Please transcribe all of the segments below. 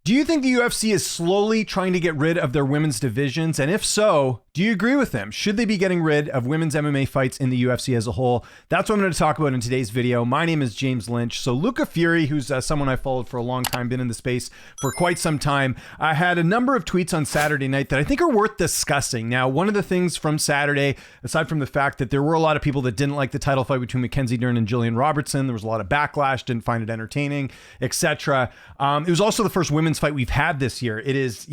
Do you think the UFC is slowly trying to get rid of their women's divisions? And if so, do you agree with them? Should they be getting rid of women's MMA fights in the UFC as a whole? That's what I'm going to talk about in today's video. My name is James Lynch. So Luca Fury, who's someone I followed for a long time, been in the space for quite some time, I had a number of tweets on Saturday night that I think are worth discussing. Now, one of the things from Saturday, aside from the fact that there were a lot of people that didn't like the title fight between Mackenzie Dern and Jillian Robertson, there was a lot of backlash, didn't find it entertaining, etc. It was also the first women's fight we've had this year. It is,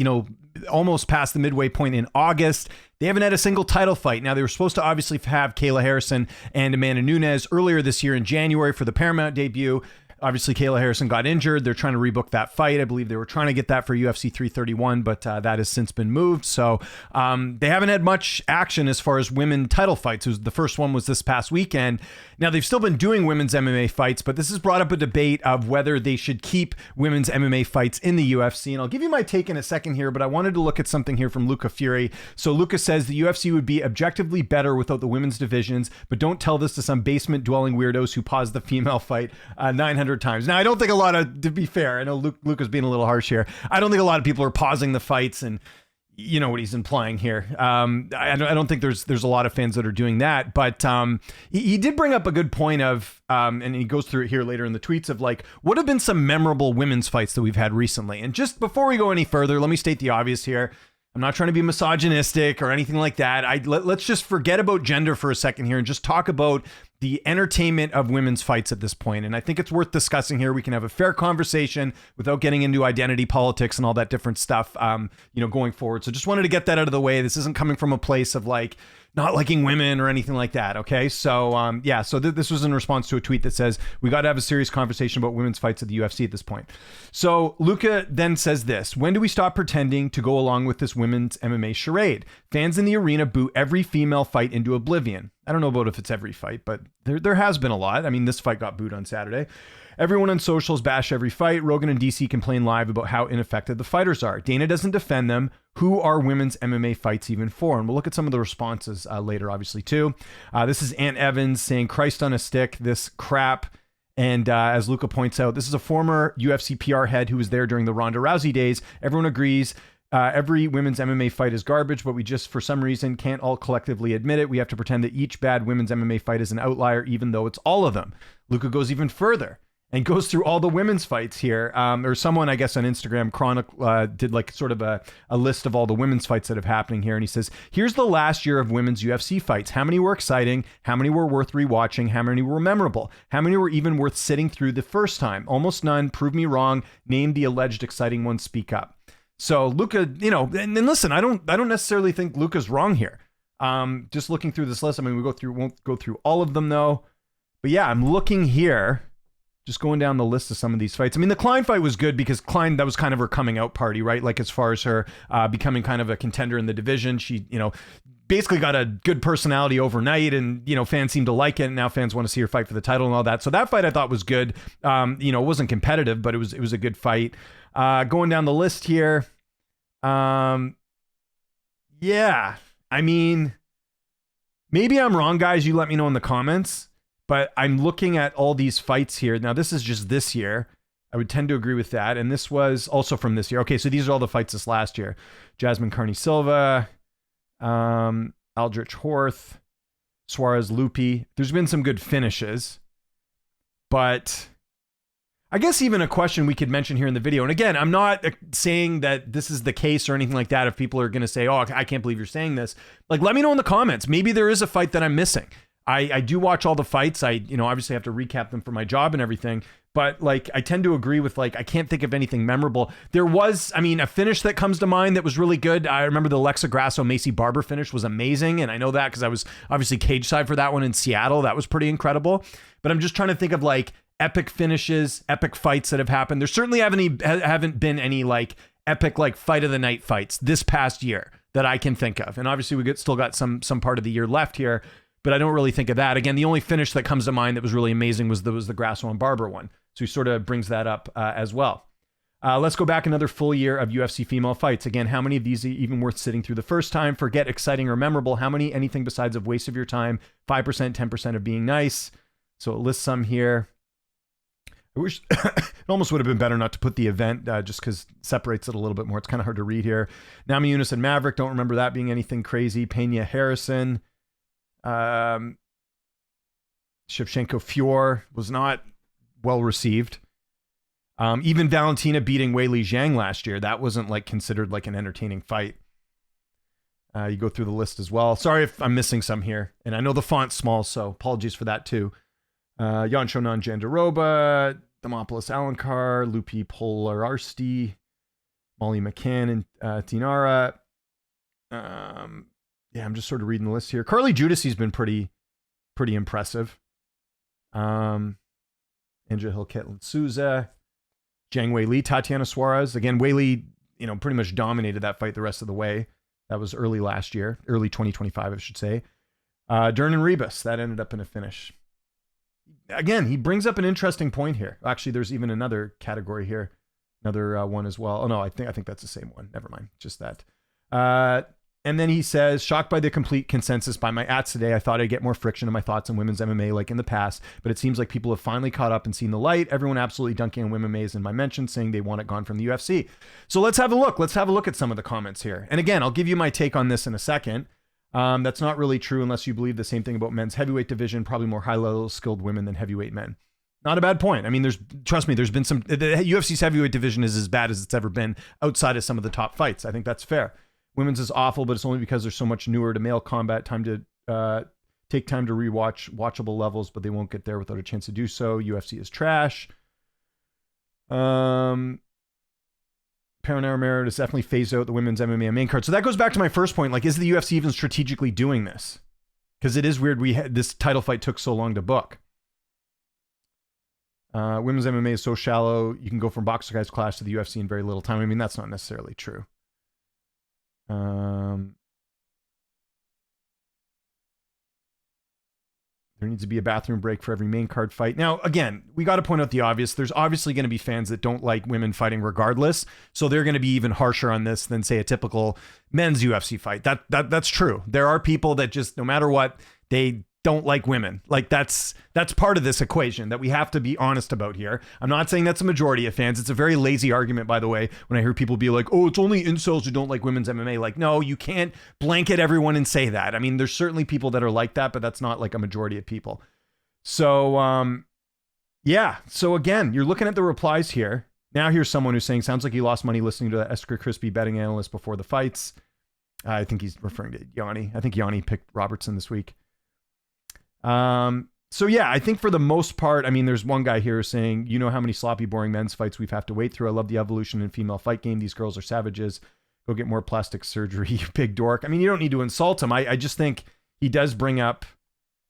almost past the midway point in August. They haven't had a single title fight. Now, they were supposed to obviously have Kayla Harrison and Amanda Nunes earlier this year in January for the Paramount debut. Obviously, Kayla Harrison got injured. They're trying to rebook that fight. I believe they were trying to get that for UFC 331, but that has since been moved. So they haven't had much action as far as women title fights. The first one was this past weekend. Now, they've still been doing women's MMA fights, but this has brought up a debate of whether they should keep women's MMA fights in the UFC. And I'll give you my take in a second here, but I wanted to look at something here from Luca Fury. So Luca says the UFC would be objectively better without the women's divisions, but don't tell this to some basement-dwelling weirdos who paused the female fight 900 times. Now, I don't think to be fair, I know Luca's being a little harsh here. I don't think a lot of people are pausing the fights, and you know what he's implying here. I don't think there's a lot of fans that are doing that, but he did bring up a good point of, and he goes through it here later in the tweets of like, what have been some memorable women's fights that we've had recently? And just before we go any further, let me state the obvious here. I'm not trying to be misogynistic or anything like that. Let's just forget about gender for a second here and just talk about the entertainment of women's fights at this point. And I think it's worth discussing here. We can have a fair conversation without getting into identity politics and all that different stuff, going forward. So just wanted to get that out of the way. This isn't coming from a place of like not liking women or anything like that. Okay. So, this was in response to a tweet that says, we got to have a serious conversation about women's fights at the UFC at this point. So Luca then says this: when do we stop pretending to go along with this women's MMA charade? Fans in the arena boo every female fight into oblivion. I don't know about if it's every fight, but there has been a lot. I mean, this fight got booed on Saturday. Everyone on socials bash every fight. Rogan and DC complain live about how ineffective the fighters are. Dana doesn't defend them. Who are women's MMA fights even for? And we'll look at some of the responses later, obviously, too. This is Ant Evans saying, Christ on a stick, this crap. And as Luca points out, this is a former UFC PR head who was there during the Ronda Rousey days. Everyone agrees. Every women's MMA fight is garbage, but we just, for some reason, can't all collectively admit it. We have to pretend that each bad women's MMA fight is an outlier, even though it's all of them. Luca goes even further and goes through all the women's fights here. Or someone, I guess, on Instagram did like sort of a list of all the women's fights that have happening here. And he says, here's the last year of women's UFC fights. How many were exciting? How many were worth rewatching? How many were memorable? How many were even worth sitting through the first time? Almost none. Prove me wrong. Name the alleged exciting ones. Speak up. So Luca, and listen, I don't necessarily think Luca's wrong here. Just looking through this list, I mean, won't go through all of them though. But yeah, I'm looking here, just going down the list of some of these fights. I mean, the Klein fight was good because Klein, that was kind of her coming out party, right? Like as far as her becoming kind of a contender in the division, she, basically got a good personality overnight, and fans seem to like it, and now fans want to see her fight for the title and all that. So that fight I thought was good. It wasn't competitive, but it was a good fight. Going down the list here. Yeah, I mean, maybe I'm wrong, guys. You let me know in the comments, but I'm looking at all these fights here. Now, this is just this year. I would tend to agree with that. And this was also from this year. Okay, so these are all the fights this last year. Jasmine Carney Silva, Aldrich Horth, Suarez Lupi. There's been some good finishes, but I guess even a question we could mention here in the video. And again, I'm not saying that this is the case or anything like that. If people are going to say, oh, I can't believe you're saying this, like, let me know in the comments. Maybe there is a fight that I'm missing. I do watch all the fights. I, obviously have to recap them for my job and everything, but like, I tend to agree with I can't think of anything memorable. There was, a finish that comes to mind that was really good. I remember the Alexa Grasso Macy Barber finish was amazing. And I know that because I was obviously cage side for that one in Seattle. That was pretty incredible, but I'm just trying to think of epic finishes, epic fights that have happened. There certainly haven't been any epic fight of the night fights this past year that I can think of. And obviously we still got some part of the year left here, but I don't really think of that. Again, the only finish that comes to mind that was really amazing was the Grasso and Barber one. So he sort of brings that up as well. Let's go back another full year of UFC female fights. Again, how many of these are even worth sitting through the first time? Forget exciting or memorable. How many anything besides a waste of your time? 5%, 10% of being nice. So it lists some here. I wish it almost would have been better not to put the event just because it separates it a little bit more. It's kind of hard to read here. Namajunas and Maverick, don't remember that being anything crazy. Pena Harrison. Shevchenko Fior was not well received. Even Valentina beating Weili Zhang last year, that wasn't like considered like an entertaining fight. You go through the list as well. Sorry if I'm missing some here. And I know the font's small, so apologies for that too. Jan Shonan Jandaroba, Demopoulos Alankar, Lupi Polararsti, Molly McCann, and Tinara. Yeah, I'm just sort of reading the list here. Carly Judice's been pretty impressive. Angela Hill, Ketlin Souza, Zhang Weili, Tatiana Suarez. Again, Weili, pretty much dominated that fight the rest of the way. That was early last year, early 2025, I should say. Dern and Rebus, that ended up in a finish. Again, he brings up an interesting point here. Actually, there's even another category here, another one as well. Oh no, I think that's the same one. Never mind, just that. And then he says, shocked by the complete consensus by my ats today. I thought I'd get more friction in my thoughts on women's MMA like in the past, but it seems like people have finally caught up and seen the light. Everyone absolutely dunking on women MMA in my mention, saying they want it gone from the UFC. So let's have a look. Let's have a look at some of the comments here. And again, I'll give you my take on this in a second. That's not really true unless you believe the same thing about men's heavyweight division, probably more high-level skilled women than heavyweight men. Not a bad point. I mean, trust me, there's been the UFC's heavyweight division is as bad as it's ever been outside of some of the top fights. I think that's fair. Women's is awful, but it's only because they're so much newer to male combat. Take time to rewatch watchable levels, but they won't get there without a chance to do so. UFC is trash. Paranara Merit has definitely phased out the women's MMA main card. So that goes back to my first point. Like, is the UFC even strategically doing this? Because it is weird this title fight took so long to book. Women's MMA is so shallow. You can go from boxer guys class to the UFC in very little time. I mean, that's not necessarily true. There needs to be a bathroom break for every main card fight. Now, again, we got to point out the obvious. There's obviously going to be fans that don't like women fighting regardless. So they're going to be even harsher on this than, say, a typical men's UFC fight. That's true. There are people that just, no matter what, they don't like women. Like that's part of this equation that we have to be honest about here. I'm not saying that's a majority of fans. It's a very lazy argument, by the way, when I hear people be like, oh, it's only incels who don't like women's MMA. Like, no, you can't blanket everyone and say that. I mean, there's certainly people that are like that, but that's not like a majority of people. So, yeah. So again, you're looking at the replies here. Now here's someone who's saying, sounds like you lost money listening to the Esker Crispy betting analyst before the fights. I think he's referring to Yanni. I think Yanni picked Robertson this week. So yeah, I think for the most part, I mean, there's one guy here saying, you know how many sloppy, boring men's fights we've have to wait through. I love the evolution in female fight game. These girls are savages. Go get more plastic surgery, you big dork. I mean, you don't need to insult him. I just think he does bring up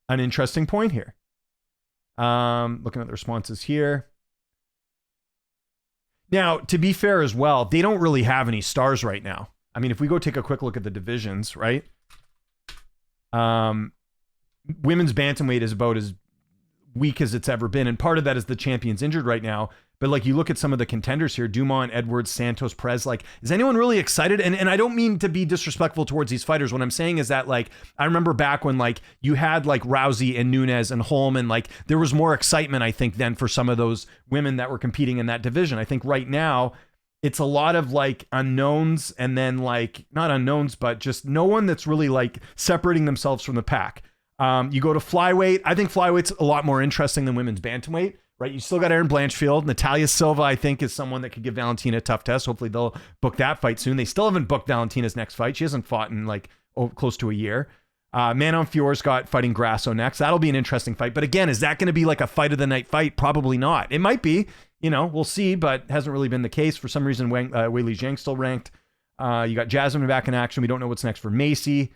an interesting point here. Looking at the responses here. Now, to be fair as well, they don't really have any stars right now. I mean, if we go take a quick look at the divisions, right? Women's bantamweight is about as weak as it's ever been. And part of that is the champion's injured right now. But like, you look at some of the contenders here, Dumont, Edwards, Santos, Perez, like, is anyone really excited? And I don't mean to be disrespectful towards these fighters. What I'm saying is that, like, I remember back when, like, you had like Rousey and Nunes and Holm, and like, there was more excitement, I think, then for some of those women that were competing in that division. I think right now it's a lot of like unknowns, and then like, not unknowns, but just no one that's really like separating themselves from the pack. You go to flyweight. I think flyweight's a lot more interesting than women's bantamweight, right? You still got Erin Blanchfield. Natalia Silva, I think, is someone that could give Valentina a tough test. Hopefully they'll book that fight soon. They still haven't booked Valentina's next fight. She hasn't fought in like close to a year. Manon Fior's got fighting Grasso next. That'll be an interesting fight. But again, is that going to be like a fight of the night fight? Probably not. It might be, we'll see, but hasn't really been the case. For some reason, Weili Zhang still ranked. You got Jasmine back in action. We don't know what's next for Macy.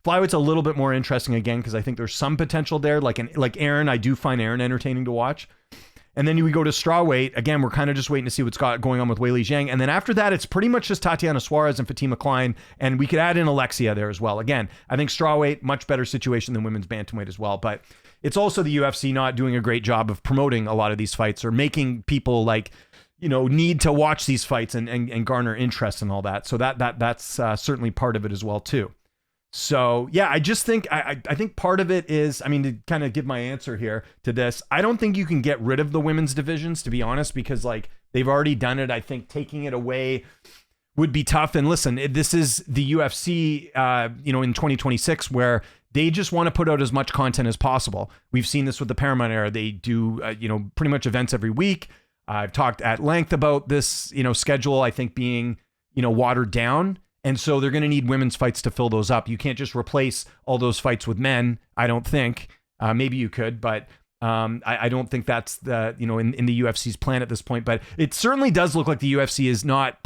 Flyweight's a little bit more interesting again, because I think there's some potential there. Like Aaron, I do find Aaron entertaining to watch. And then we go to strawweight. Again, we're kind of just waiting to see what's going on with Weili Zhang. And then after that, it's pretty much just Tatiana Suarez and Fatima Klein. And we could add in Alexia there as well. Again, I think strawweight, much better situation than women's bantamweight as well. But it's also the UFC not doing a great job of promoting a lot of these fights, or making people like, need to watch these fights and garner interest and all that. So that's certainly part of it as well too. So yeah, I just think I think part of it is, I mean, to kind of give my answer here to this, I don't think you can get rid of the women's divisions, to be honest, because like they've already done it. I think taking it away would be tough. And listen, this is the UFC, in 2026, where they just want to put out as much content as possible. We've seen this with the Paramount era. They do, pretty much events every week. I've talked at length about this, schedule, I think being, watered down. And so they're going to need women's fights to fill those up. You can't just replace all those fights with men, I don't think. Maybe you could, but I don't think that's the, in the UFC's plan at this point. But it certainly does look like the UFC is not,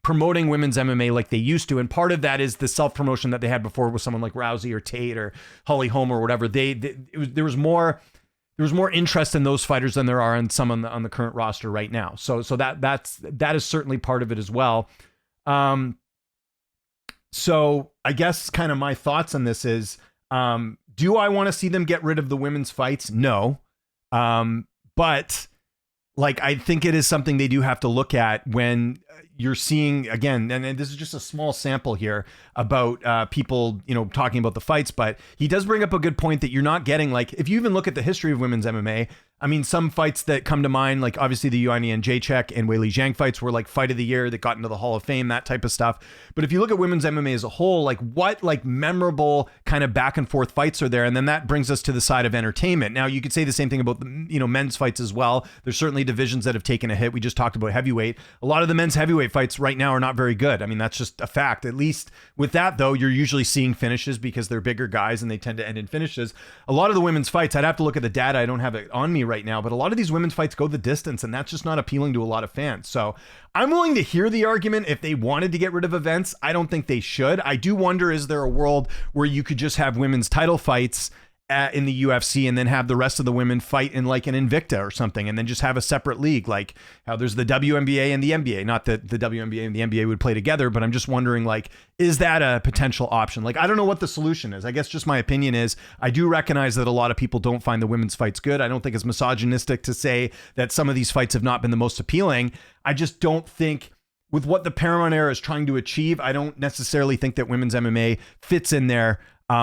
promoting women's MMA like they used to. And part of that is the self-promotion that they had before with someone like Rousey or Tate or Holly Holm or whatever. There was more interest in those fighters than there are in some on the current roster right now. So that is certainly part of it as well. So I guess kind of my thoughts on this is, do I want to see them get rid of the women's fights? No. But like, I think it is something they do have to look at when you're seeing, again, and this is just a small sample here about people, talking about the fights, but he does bring up a good point that you're not getting, like, if you even look at the history of women's MMA, I mean, some fights that come to mind, like obviously the Joanna Jędrzejczyk and Weili Zhang fights were like fight of the year that got into the Hall of Fame, that type of stuff. But if you look at women's MMA as a whole, like what like memorable kind of back and forth fights are there? And then that brings us to the side of entertainment. Now you could say the same thing about the, men's fights as well. There's certainly divisions that have taken a hit. We just talked about heavyweight. A lot of the men's heavyweight fights right now are not very good. I mean, that's just a fact. At least with that though, you're usually seeing finishes because they're bigger guys and they tend to end in finishes. A lot of the women's fights, I'd have to look at the data. I don't have it on me right now, but a lot of these women's fights go the distance, and that's just not appealing to a lot of fans. So I'm willing to hear the argument if they wanted to get rid of events. I don't think they should. I do wonder, is there a world where you could just have women's title fights in the UFC and then have the rest of the women fight in like an Invicta or something, and then just have a separate league, like how there's the WNBA and the NBA? Not that the WNBA and the NBA would play together, but I'm just wondering, like, is that a potential option? Like, I don't know what the solution is. I guess just my opinion is I do recognize that a lot of people don't find the women's fights good. I don't think it's misogynistic to say that some of these fights have not been the most appealing. I just don't think, with what the Paramount era is trying to achieve, I don't necessarily think that women's MMA fits in there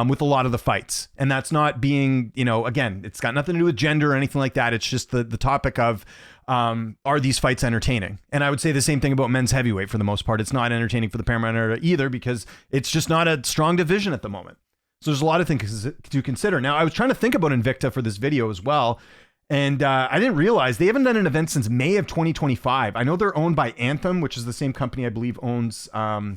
with a lot of the fights. And that's not being, again, it's got nothing to do with gender or anything like that. It's just the topic of, are these fights entertaining? And I would say the same thing about men's heavyweight for the most part. It's not entertaining for the Paramount era either, because it's just not a strong division at the moment. So there's a lot of things to consider. Now, I was trying to think about Invicta for this video as well. And I didn't realize they haven't done an event since May of 2025. I know they're owned by Anthem, which is the same company I believe owns TNA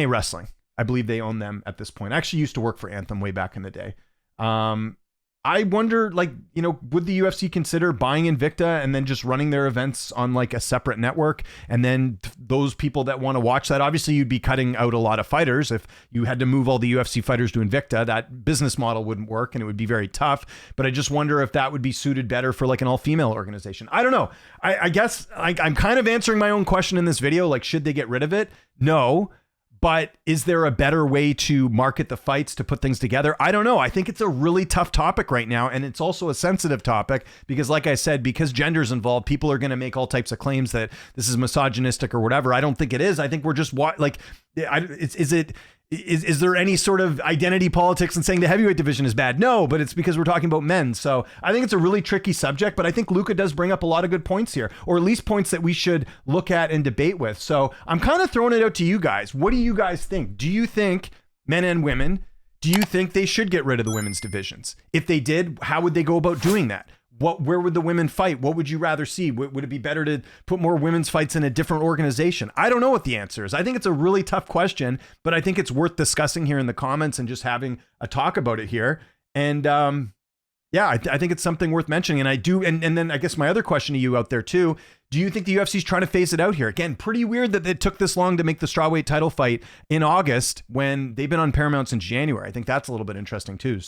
Wrestling. I believe they own them at this point. I actually used to work for Anthem way back in the day. I wonder, like, would the UFC consider buying Invicta and then just running their events on like a separate network? And then those people that want to watch that, obviously you'd be cutting out a lot of fighters. If you had to move all the UFC fighters to Invicta, that business model wouldn't work and it would be very tough. But I just wonder if that would be suited better for like an all-female organization. I don't know. I guess I'm kind of answering my own question in this video. Like, should they get rid of it? No. But is there a better way to market the fights, to put things together? I don't know. I think it's a really tough topic right now. And it's also a sensitive topic because, like I said, because gender's involved, people are going to make all types of claims that this is misogynistic or whatever. I don't think it is. I think we're just like, is there any sort of identity politics in saying the heavyweight division is bad? No, but it's because we're talking about men. So I think it's a really tricky subject, but I think Luca does bring up a lot of good points here, or at least points that we should look at and debate with. So I'm kind of throwing it out to you guys. What do you guys think? Do you think, men and women, do you think they should get rid of the women's divisions? If they did, how would they go about doing that? Where would the women fight? What would you rather see? Would it be better to put more women's fights in a different organization? I don't know what the answer is. I think it's a really tough question, but I think it's worth discussing here in the comments and just having a talk about it here. And I think it's something worth mentioning. And I do. And then I guess my other question to you out there too, do you think the UFC is trying to phase it out here? Again, pretty weird that it took this long to make the strawweight title fight in August when they've been on Paramount since January. I think that's a little bit interesting too.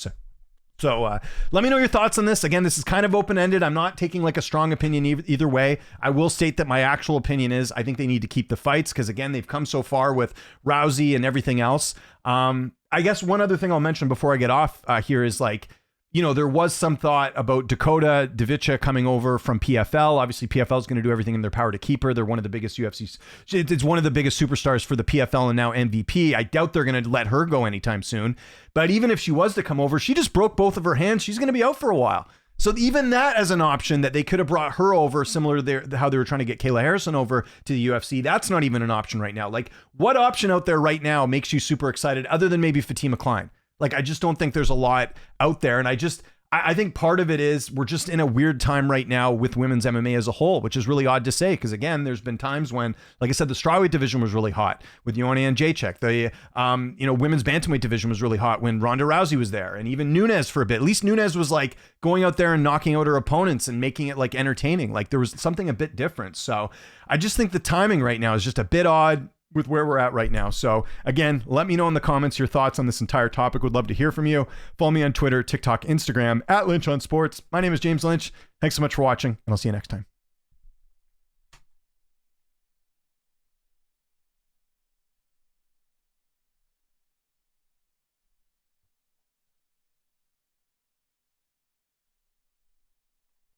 So let me know your thoughts on this. Again, this is kind of open-ended. I'm not taking like a strong opinion either way. I will state that my actual opinion is I think they need to keep the fights because, again, they've come so far with Rousey and everything else. I guess one other thing I'll mention before I get off here is like, you know, there was some thought about Dakota Divicha coming over from PFL. Obviously, PFL is going to do everything in their power to keep her. They're one of the biggest UFC. It's one of the biggest superstars for the PFL and now MVP. I doubt they're going to let her go anytime soon. But even if she was to come over, she just broke both of her hands. She's going to be out for a while. So even that as an option that they could have brought her over, similar to how they were trying to get Kayla Harrison over to the UFC, that's not even an option right now. Like, what option out there right now makes you super excited other than maybe Fatima Klein? Like, I just don't think there's a lot out there. And I think part of it is we're just in a weird time right now with women's MMA as a whole, which is really odd to say. Because again, there's been times when, like I said, the strawweight division was really hot with Joanna Jędrzejczyk. The, women's bantamweight division was really hot when Ronda Rousey was there, and even Nunes for a bit. At least Nunes was like going out there and knocking out her opponents and making it like entertaining. Like there was something a bit different. So I just think the timing right now is just a bit odd with where we're at right now. So again, let me know in the comments your thoughts on this entire topic. Would love to hear from you. Follow me on Twitter, TikTok, Instagram, @Lynch on Sports. My name is James Lynch. Thanks so much for watching, and I'll see you next time.